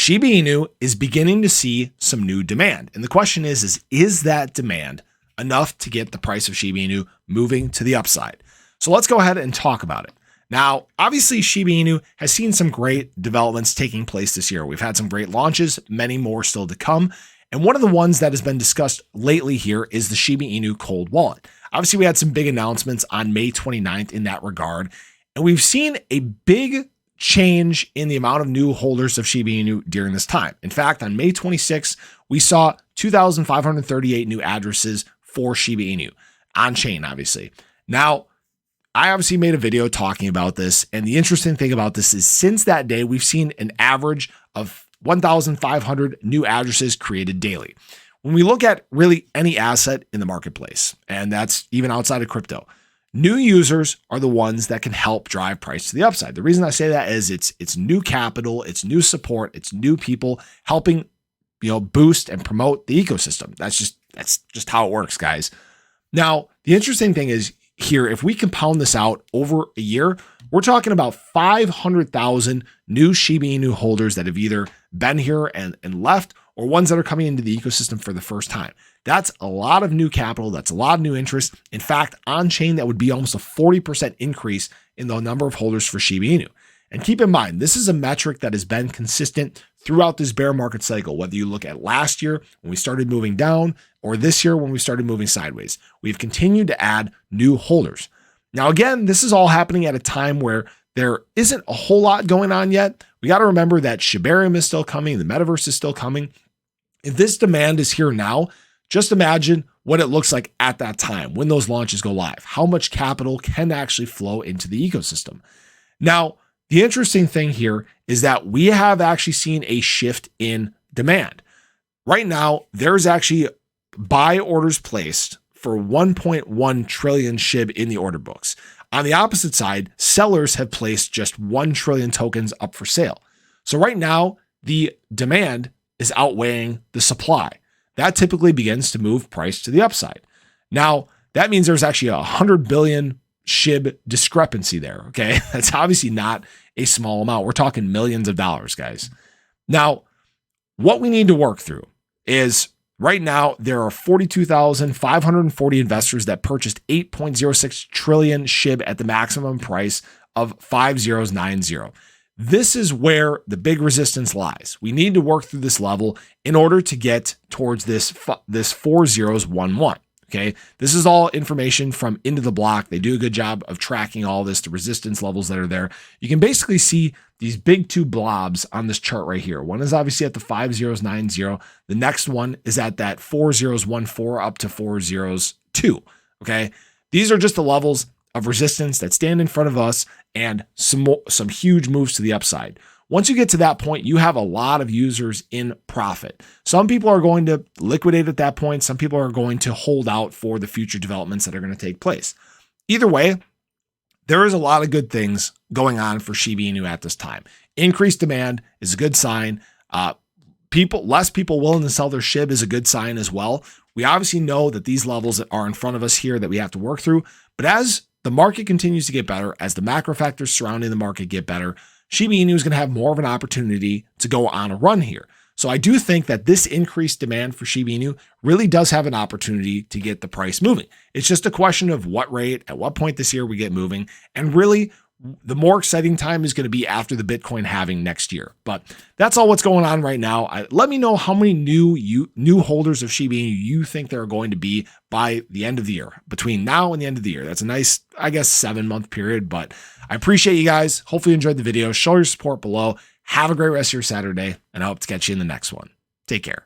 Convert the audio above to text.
Shiba Inu is beginning to see some new demand. And the question is that demand enough to get the price of Shiba Inu moving to the upside? So let's go ahead and talk about it. Now, obviously, Shiba Inu has seen some great developments taking place this year. We've had some great launches, many more still to come. And one of the ones that has been discussed lately here is the Shiba Inu cold wallet. Obviously, we had some big announcements on May 29th in that regard. And we've seen a big change in the amount of new holders of Shiba Inu during this time. In fact, on May 26th, we saw 2,538 new addresses for Shiba Inu on chain, obviously. Now, I obviously made a video talking about this. And the interesting thing about this is since that day, we've seen an average of 1,500 new addresses created daily. When we look at really any asset in the marketplace, and that's even outside of crypto, new users are the ones that can help drive price to the upside. The reason I say that is it's new capital, it's new support, it's new people helping, boost and promote the ecosystem. That's just how it works, guys. Now, the interesting thing is here, if we compound this out over a year, we're talking about 500,000 new Shiba Inu holders that have either been here and left, or ones that are coming into the ecosystem for the first time. That's a lot of new capital. That's a lot of new interest. In fact, on chain, that would be almost a 40% increase in the number of holders for Shiba Inu. And keep in mind, this is a metric that has been consistent throughout this bear market cycle, whether you look at last year when we started moving down or this year when we started moving sideways. We've continued to add new holders. Now, again, this is all happening at a time where there isn't a whole lot going on yet. We got to remember that shibarium is still coming. The metaverse is still coming. If this demand is here now, just imagine what it looks like at that time when those launches go live. How much capital can actually flow into the ecosystem? Now, the interesting thing here is that we have actually seen a shift in demand. Right now, there's actually buy orders placed for 1.1 trillion shib in the order books. On the opposite side, sellers have placed just 1 trillion tokens up for sale. So right now, the demand is outweighing the supply. That typically begins to move price to the upside. Now, that means there's actually 100 billion shib discrepancy there, okay? That's obviously not a small amount. We're talking millions of dollars, guys. Now, what we need to work through is right now, there are 42,540 investors that purchased 8.06 trillion shib at the maximum price of 5090. This is where the big resistance lies. We need to work through this level in order to get towards this 4011. Okay, this is all information from Into the Block. They do a good job of tracking all this, the resistance levels that are there. You can basically see these big two blobs on this chart right here. One is obviously at the 5090. The next one is at that 4014 up to 402. Okay, these are just the levels of resistance that stand in front of us and some huge moves to the upside. Once you get to that point, you have a lot of users in profit. Some people are going to liquidate at that point. Some people are going to hold out for the future developments that are going to take place. Either way, there is a lot of good things going on for Shiba Inu at this time. Increased demand is a good sign. Less people willing to sell their SHIB is a good sign as well. We obviously know that these levels that are in front of us here that we have to work through, but as the market continues to get better, as the macro factors surrounding the market get better, Shiba Inu is going to have more of an opportunity to go on a run here. So I do think that this increased demand for Shiba Inu really does have an opportunity to get the price moving. It's just a question of what rate, at what point this year we get moving, and really the more exciting time is going to be after the Bitcoin halving next year. But that's all what's going on right now. Let me know how many new holders of Shiba Inu you think there are going to be by the end of the year, between now and the end of the year. That's a nice, 7-month period, but I appreciate you guys. Hopefully you enjoyed the video. Show your support below. Have a great rest of your Saturday, and I hope to catch you in the next one. Take care.